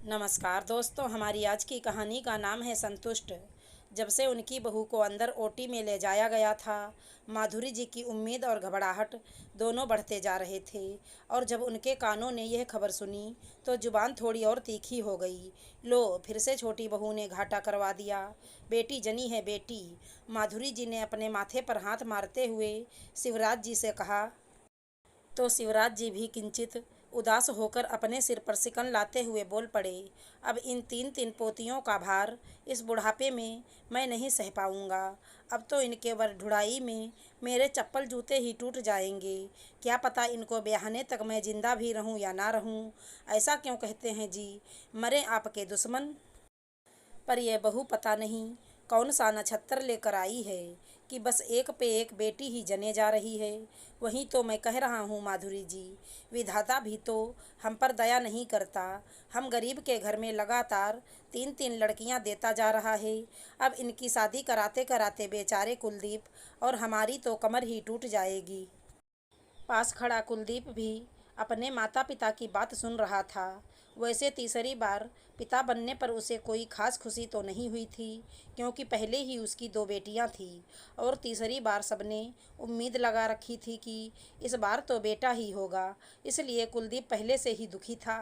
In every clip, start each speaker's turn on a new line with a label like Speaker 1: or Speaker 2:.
Speaker 1: नमस्कार दोस्तों, हमारी आज की कहानी का नाम है संतुष्ट। जब से उनकी बहू को अंदर ओटी में ले जाया गया था, माधुरी जी की उम्मीद और घबराहट दोनों बढ़ते जा रहे थे। और जब उनके कानों ने यह खबर सुनी तो जुबान थोड़ी और तीखी हो गई। लो, फिर से छोटी बहू ने घाटा करवा दिया। बेटी जनी है बेटी। माधुरी जी ने अपने माथे पर हाथ मारते हुए शिवराज जी से कहा। तो शिवराज जी भी किंचित उदास होकर अपने सिर पर शिकन लाते हुए बोल पड़े। अब इन तीन तीन पोतियों का भार इस बुढ़ापे में मैं नहीं सह पाऊंगा। अब तो इनके वरढुड़ाई में मेरे चप्पल जूते ही टूट जाएंगे। क्या पता इनको ब्याहने तक मैं जिंदा भी रहूं या ना रहूं। ऐसा क्यों कहते हैं जी, मरे आपके दुश्मन। पर यह बहू पता नहीं कौन सा नक्षत्र लेकर आई है कि बस एक पे एक बेटी ही जने जा रही है। वहीं तो मैं कह रहा हूँ माधुरी जी, विधाता भी तो हम पर दया नहीं करता। हम गरीब के घर में लगातार तीन तीन लड़कियां देता जा रहा है। अब इनकी शादी कराते कराते बेचारे कुलदीप और हमारी तो कमर ही टूट जाएगी। पास खड़ा कुलदीप भी अपने माता पिता की बात सुन रहा था। वैसे तीसरी बार पिता बनने पर उसे कोई खास खुशी तो नहीं हुई थी, क्योंकि पहले ही उसकी दो बेटियां थीं। और तीसरी बार सबने उम्मीद लगा रखी थी कि इस बार तो बेटा ही होगा। इसलिए कुलदीप पहले से ही दुखी था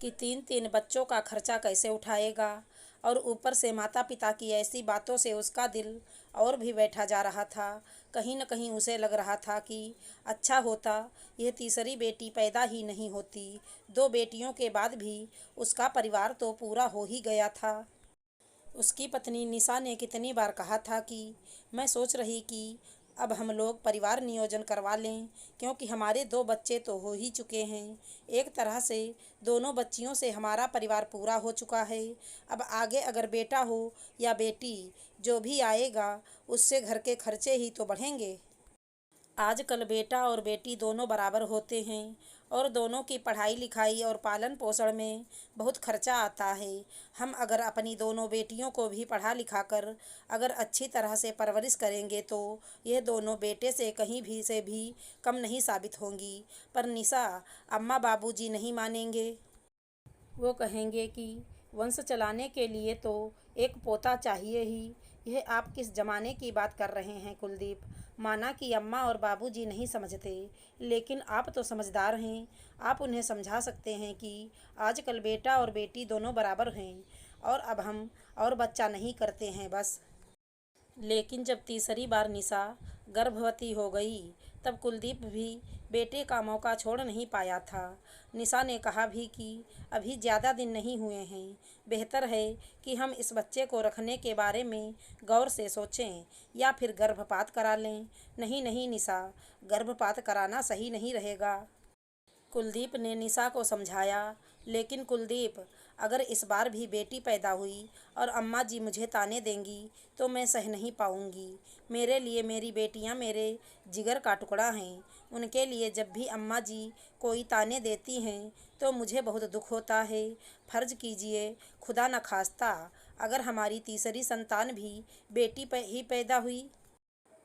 Speaker 1: कि तीन तीन बच्चों का खर्चा कैसे उठाएगा। और ऊपर से माता पिता की ऐसी बातों से उसका दिल और भी बैठा जा रहा था। कहीं न कहीं उसे लग रहा था कि अच्छा होता यह तीसरी बेटी पैदा ही नहीं होती। दो बेटियों के बाद भी उसका परिवार तो पूरा हो ही गया था। उसकी पत्नी निशा ने कितनी बार कहा था कि मैं सोच रही कि अब हम लोग परिवार नियोजन करवा लें, क्योंकि हमारे दो बच्चे तो हो ही चुके हैं। एक तरह से दोनों बच्चियों से हमारा परिवार पूरा हो चुका है। अब आगे अगर बेटा हो या बेटी, जो भी आएगा उससे घर के खर्चे ही तो बढ़ेंगे। आजकल बेटा और बेटी दोनों बराबर होते हैं और दोनों की पढ़ाई लिखाई और पालन पोषण में बहुत खर्चा आता है। हम अगर अपनी दोनों बेटियों को भी पढ़ा लिखा कर अगर अच्छी तरह से परवरिश करेंगे तो यह दोनों बेटे से कहीं भी से भी कम नहीं साबित होंगी। पर निशा, अम्मा बाबूजी नहीं मानेंगे। वो कहेंगे कि वंश चलाने के लिए तो एक पोता चाहिए ही। यह आप किस जमाने की बात कर रहे हैं कुलदीप। माना कि अम्मा और बाबूजी नहीं समझते, लेकिन आप तो समझदार हैं। आप उन्हें समझा सकते हैं कि आजकल बेटा और बेटी दोनों बराबर हैं और अब हम और बच्चा नहीं करते हैं बस। लेकिन जब तीसरी बार निशा गर्भवती हो गई तब कुलदीप भी बेटे का मौका छोड़ नहीं पाया था। निशा ने कहा भी कि अभी ज़्यादा दिन नहीं हुए हैं, बेहतर है कि हम इस बच्चे को रखने के बारे में गौर से सोचें या फिर गर्भपात करा लें। नहीं नहीं निशा, गर्भपात कराना सही नहीं रहेगा। कुलदीप ने निशा को समझाया। लेकिन कुलदीप, अगर इस बार भी बेटी पैदा हुई और अम्मा जी मुझे ताने देंगी तो मैं सह नहीं पाऊंगी। मेरे लिए मेरी बेटियां मेरे जिगर का टुकड़ा हैं। उनके लिए जब भी अम्मा जी कोई ताने देती हैं तो मुझे बहुत दुख होता है। फर्ज कीजिए, खुदा न खास्ता अगर हमारी तीसरी संतान भी बेटी ही पैदा हुई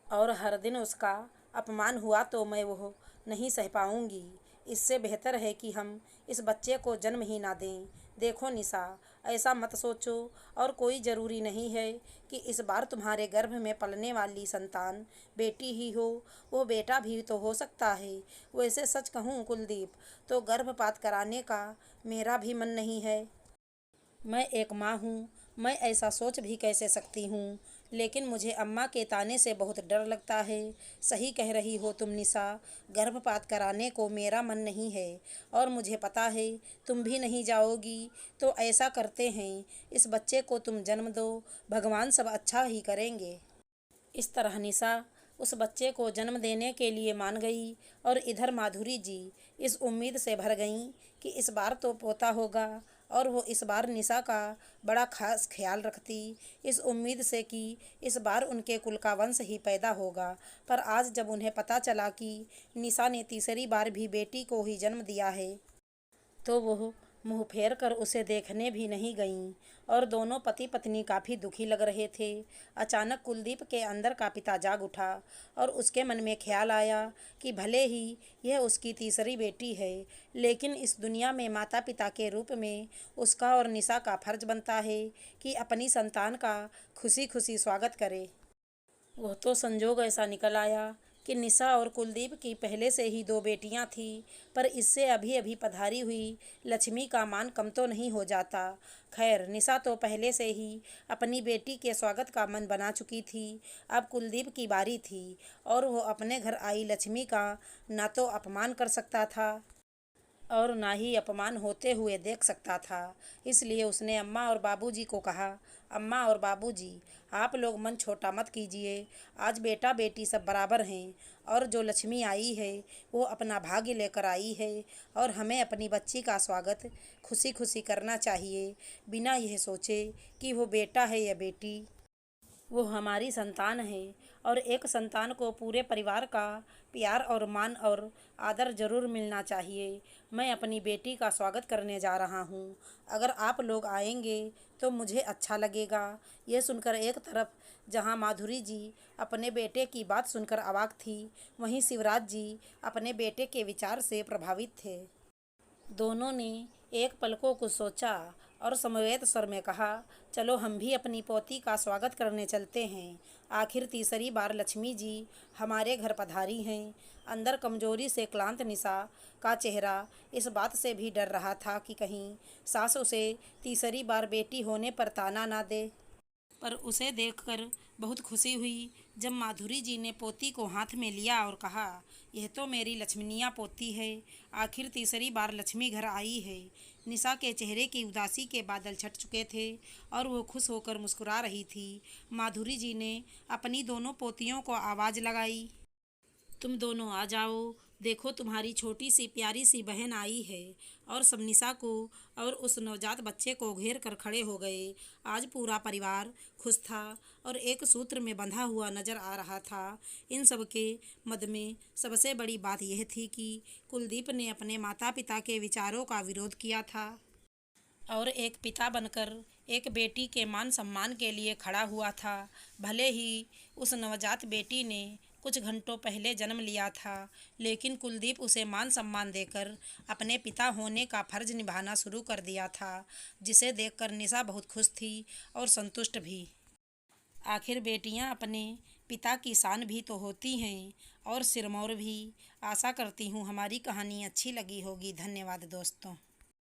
Speaker 1: और हर दिन उसका अपमान हुआ तो मैं वो नहीं सह पाऊंगी। इससे बेहतर है कि हम इस बच्चे को जन्म ही ना दें। देखो निशा, ऐसा मत सोचो और कोई ज़रूरी नहीं है कि इस बार तुम्हारे गर्भ में पलने वाली संतान बेटी ही हो, वो बेटा भी तो हो सकता है। वैसे सच कहूँ कुलदीप, तो गर्भपात कराने का मेरा भी मन नहीं है। मैं एक माँ हूँ, मैं ऐसा सोच भी कैसे सकती हूँ। लेकिन मुझे अम्मा के ताने से बहुत डर लगता है। सही कह रही हो तुम निशा, गर्भपात कराने को मेरा मन नहीं है और मुझे पता है तुम भी नहीं जाओगी। तो ऐसा करते हैं, इस बच्चे को तुम जन्म दो, भगवान सब अच्छा ही करेंगे। इस तरह निशा उस बच्चे को जन्म देने के लिए मान गई और इधर माधुरी जी इस उम्मीद से भर गईं कि इस बार तो पोता होगा और वो इस बार निशा का बड़ा खास ख्याल रखती, इस उम्मीद से कि इस बार उनके कुल का वंश ही पैदा होगा। पर आज जब उन्हें पता चला कि निशा ने तीसरी बार भी बेटी को ही जन्म दिया है तो वो मुंह फेर कर उसे देखने भी नहीं गईं और दोनों पति पत्नी काफ़ी दुखी लग रहे थे। अचानक कुलदीप के अंदर का पिता जाग उठा और उसके मन में ख्याल आया कि भले ही यह उसकी तीसरी बेटी है, लेकिन इस दुनिया में माता पिता के रूप में उसका और निशा का फर्ज बनता है कि अपनी संतान का खुशी खुशी स्वागत करे। वह तो संजोग ऐसा निकल आया कि निशा और कुलदीप की पहले से ही दो बेटियां थीं, पर इससे अभी अभी पधारी हुई लक्ष्मी का मान कम तो नहीं हो जाता। खैर, निशा तो पहले से ही अपनी बेटी के स्वागत का मन बना चुकी थी। अब कुलदीप की बारी थी और वो अपने घर आई लक्ष्मी का ना तो अपमान कर सकता था और ना ही अपमान होते हुए देख सकता था। इसलिए उसने अम्मा और बाबूजी को कहा, अम्मा और बाबूजी, आप लोग मन छोटा मत कीजिए। आज बेटा बेटी सब बराबर हैं और जो लक्ष्मी आई है वो अपना भाग्य लेकर आई है और हमें अपनी बच्ची का स्वागत खुशी खुशी करना चाहिए, बिना यह सोचे कि वो बेटा है या बेटी। वो हमारी संतान है और एक संतान को पूरे परिवार का प्यार और मान और आदर जरूर मिलना चाहिए। मैं अपनी बेटी का स्वागत करने जा रहा हूँ। अगर आप लोग आएंगे तो मुझे अच्छा लगेगा। यह सुनकर एक तरफ जहाँ माधुरी जी अपने बेटे की बात सुनकर अवाक थी, वहीं शिवराज जी अपने बेटे के विचार से प्रभावित थे। दोनों ने एक पल को कुछ सोचा और समवेत स्वर में कहा, चलो हम भी अपनी पोती का स्वागत करने चलते हैं। आखिर तीसरी बार लक्ष्मी जी हमारे घर पधारी हैं। अंदर कमजोरी से क्लांत निशा का चेहरा इस बात से भी डर रहा था कि कहीं सास उसे तीसरी बार बेटी होने पर ताना ना दे। पर उसे देखकर बहुत खुशी हुई जब माधुरी जी ने पोती को हाथ में लिया और कहा, यह तो मेरी लक्ष्मणिया पोती है। आखिर तीसरी बार लक्ष्मी घर आई है। निशा के चेहरे की उदासी के बादल छट चुके थे और वो खुश होकर मुस्कुरा रही थी। माधुरी जी ने अपनी दोनों पोतियों को आवाज़ लगाई, तुम दोनों आ जाओ, देखो तुम्हारी छोटी सी प्यारी सी बहन आई है। और सब निशा को और उस नवजात बच्चे को घेर कर खड़े हो गए। आज पूरा परिवार खुश था और एक सूत्र में बंधा हुआ नजर आ रहा था। इन सब के मध्य में सबसे बड़ी बात यह थी कि कुलदीप ने अपने माता पिता के विचारों का विरोध किया था और एक पिता बनकर एक बेटी के मान सम्मान के लिए खड़ा हुआ था। भले ही उस नवजात बेटी ने कुछ घंटों पहले जन्म लिया था, लेकिन कुलदीप उसे मान सम्मान देकर अपने पिता होने का फर्ज निभाना शुरू कर दिया था, जिसे देखकर निशा बहुत खुश थी और संतुष्ट भी। आखिर बेटियां अपने पिता की शान भी तो होती हैं और सिरमौर भी। आशा करती हूँ हमारी कहानी अच्छी लगी होगी। धन्यवाद दोस्तों।